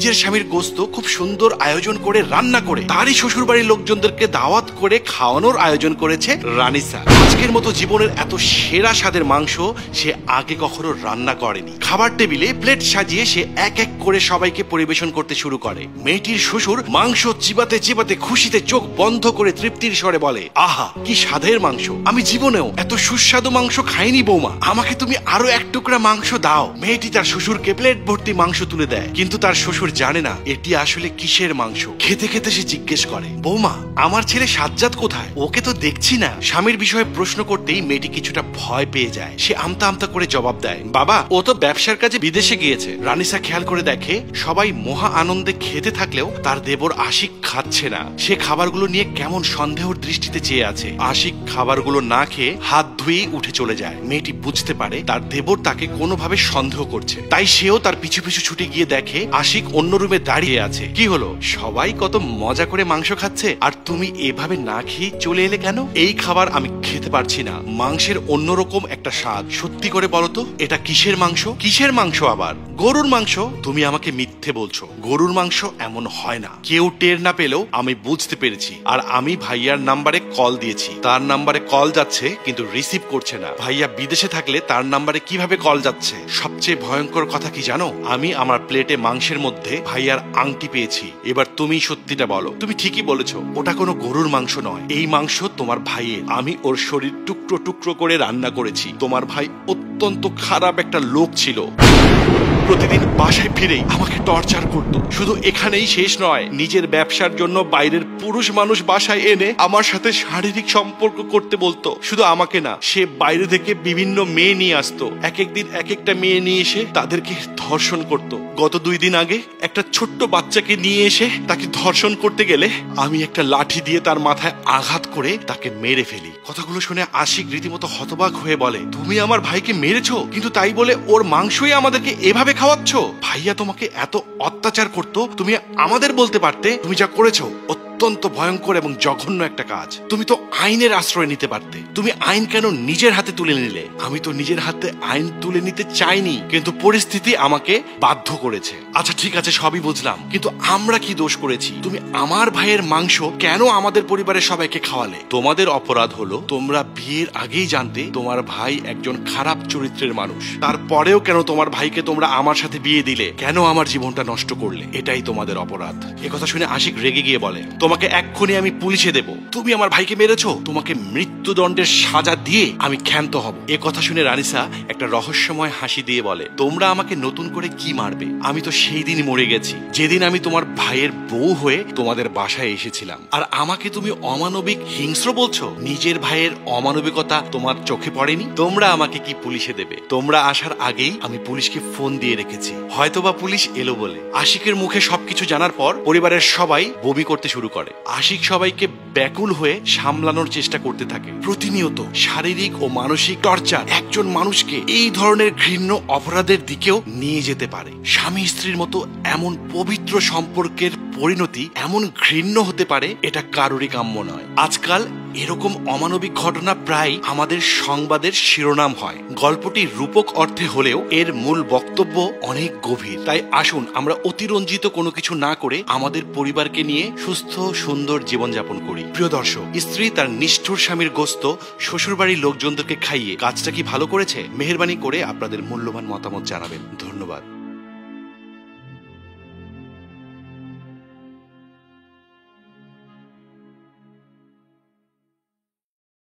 নিজের স্বামীর গোস্ত খুব সুন্দর আয়োজন করে রান্না করে তারই শ্বশুর বাড়ির লোকজনদেরকে দাওয়াত করে খাওয়ানোর আয়োজন করেছে রানিসা। আজকের মতো জীবনের এত সেরা স্বাদের মাংস সে আগে কখনো রান্না করেনি। খাবার টেবিলে প্লেট সাজিয়ে সে এক এক করে সবাইকে পরিবেশন করতে শুরু করে। মেয়েটির শ্বশুর মাংস চিবাতে চিবাতে খুশিতে চোখ বন্ধ করে তৃপ্তির স্বরে বলে, আহা কি স্বাদের মাংস, আমি জীবনেও এত সুস্বাদু মাংস খাইনি বৌমা, আমাকে তুমি আরো এক টুকরা মাংস দাও। মেয়েটি তার শ্বশুরকে প্লেট ভর্তি মাংস তুলে দেয়, কিন্তু তার শ্বশুর জানে না এটি আসলে কিসের মাংস। খেতে খেতে সে জিজ্ঞেস করে, বৌমা আমার ছেলে সাজ্জাদ কোথায়, ওকে তো দেখছি না। স্বামীর বিষয়ে প্রশ্ন করতেই মেয়েটি কিছুটা ভয় পেয়ে যায়। সে আমতা আমতা করে জবাব দেয়, বাবা ও তো ব্যবসার কাজে বিদেশে গিয়েছে। রানিসা খেয়াল করে দেখে সবাই মহা আনন্দে খেতে থাকলেও তার দেবর আশিক খাচ্ছে না। সে খাবারগুলো নিয়ে কেমন সন্দেহের দৃষ্টিতে চেয়ে আছে। আশিক খাবারগুলো না খেয়ে হাত ধুয়েই উঠে চলে যায়। মেয়েটি বুঝতে পারে তার দেবর তাকে কোনোভাবে সন্দেহ করছে, তাই সেও তার পিছু পিছু ছুটে গিয়ে দেখে আশিক অন্য রুমে দাঁড়িয়ে আছে। কি হলো, সবাই কত মজা করে মাংস খাচ্ছে আর তুমি এভাবে না খেয়ে চলে এলে কেন? এই খাবার আমি খেতে পারছি না, মাংসের অন্যরকম একটা স্বাদ। সত্যি করে বলো তো এটা কিসের মাংস? কিসের মাংস আবার? গরুর মাংস? তুমি আমাকে মিথ্যে বলছো, গরুর মাংস এমন হয় না। কেউ টের না পেলেও আমি বুঝতে পেরেছি। আর আমি ভাইয়ার নাম্বারে কল দিয়েছি, তার নাম্বারে কল যাচ্ছে কিন্তু রিসিভ করছে না। ভাইয়া বিদেশে থাকলে তার নাম্বারে কিভাবে কল যাচ্ছে? সবচেয়ে ভয়ঙ্কর কথা কি জানো, আমি আমার প্লেটে মাংসের মধ্যে ভাইয়ার আংটি পেয়েছি। এবার তুমি সত্যিটা বলো। তুমি ঠিকই বলেছো, ওটা কোনো গরুর মাংস নয়, এই মাংস তোমার ভাইয়ের। আমি ওর শরীর টুকরো টুকরো করে রান্না করেছি। তোমার ভাই অত্যন্ত খারাপ একটা লোক ছিল, প্রতিদিন বাসায় ফিরেই আমাকে টর্চার করতো। শুধু এখানেই শেষ নয়, নিজের ব্যবসার জন্য বাইরের পুরুষ মানুষ বাসায় এনে আমার সাথে শারীরিক সম্পর্ক করতে বলতো। শুধু আমাকে না, সে বাইরে থেকে বিভিন্ন মেয়ে নিয়ে আসতো। এক একদিন এক একটা মেয়ে নিয়ে এসে তাদেরকে ধর্ষণ করত। গত 2 দিন আগে একটা ছোট্ট বাচ্চাকে নিয়ে এসে তাকে ধর্ষণ করতে গেলে আমি একটা লাঠি দিয়ে তার মাথায় আঘাত করে তাকে মেরে ফেলি। কথাগুলো শুনে আশিক রীতিমতো হতবাক হয়ে বলে, তুমি আমার ভাইকে মেরেছো, কিন্তু তাই বলে ওর মাংসই আমাদেরকে এভাবে খাওয়াচ্ছ? ভাইয়া তোমাকে এত অত্যাচার করতো, তুমি আমাদের বলতে পারতে। তুমি যা করেছো অত্যন্ত ভয়ঙ্কর এবং জঘন্য একটা কাজ। তুমি তো আইনের আশ্রয় নিতে পারতে। তুমি আইন কেন নিজের হাতে তুলে নিলে? আমি তো নিজের হাতে আইন তুলে নিতে চাইনি, কিন্তু পরিস্থিতি আমাকে বাধ্য করেছে। আচ্ছা ঠিক আছে, সবই বুঝলাম, কিন্তু আমরা কি দোষ করেছি? তুমি আমার ভাইয়ের মাংস কেন আমাদের পরিবারের সবাইকে খাওয়ালে? তোমাদের অপরাধ হলো তোমরা বিয়ের আগেই জানতে তোমার ভাই একজন খারাপ চরিত্রের মানুষ। তারপরেও কেন তোমার ভাইকে তোমরা আমার সাথে বিয়ে দিলে? কেন আমার জীবনটা নষ্ট করলে? এটাই তোমাদের অপরাধ। একথা শুনে আশিক রেগে গিয়ে বলে, তোমাকে এক্ষুনি আমি পুলিশে দেব। তুমি আমার ভাইকে মেরেছো, তোমাকে মৃত্যুদণ্ডের সাজা দিয়ে আমি ক্ষান্ত হব। এ কথা শুনে রানিসা একটা রহস্যময় হাসি দিয়ে বলে, তোমরা আমাকে নতুন করে কি মারবে? আমি তো সেই দিনই মরে গেছি, যেদিন আমি তোমার ভাইয়ের বউ হয়ে তোমাদের বাসায় এসেছিলাম। আর আমাকে তুমি অমানবিক হিংস্র বলছো? নিজের ভাইয়ের অমানবিকতা তোমার চোখে পড়েনি? তোমরা আমাকে কি পুলিশে দেবে? তোমরা আসার আগেই আমি পুলিশকে ফোন দিয়ে রেখেছি, হয়তোবা পুলিশ এলো বলে। আশিকের মুখে সবকিছু জানার পর পরিবারের সবাই বমি করতে শুরু করে। আশিক সবাইকে ব্যাকুল হয়ে সামলানোর চেষ্টা করতে থাকে। প্রতিনিয়ত শারীরিক ও মানসিক টর্চার একজন মানুষকে এই ধরনের ঘৃণ্য অপরাধের দিকেও নিয়ে যেতে পারে। স্বামী স্ত্রীর মতো এমন পবিত্র সম্পর্কের পরিণতি এমন ঘৃণ্য হতে পারে, এটা কারোরই কাম্য নয়। আজকাল এরকম অমানবিক ঘটনা প্রায় আমাদের সংবাদের শিরোনাম হয়। গল্পটি রূপক অর্থে হলেও এর মূল বক্তব্য অনেক গভীর। তাই আসুন আমরা অতিরঞ্জিত কোনো কিছু না করে আমাদের পরিবারকে নিয়ে সুস্থ সুন্দর জীবনযাপন করি। প্রিয় দর্শক, স্ত্রী তার নিষ্ঠুর স্বামীর গোস্ত শ্বশুরবাড়ির লোকজনদেরকে খাইয়ে কাজটা কি ভালো করেছে? মেহেরবানি করে আপনাদের মূল্যবান মতামত জানাবেন। ধন্যবাদ।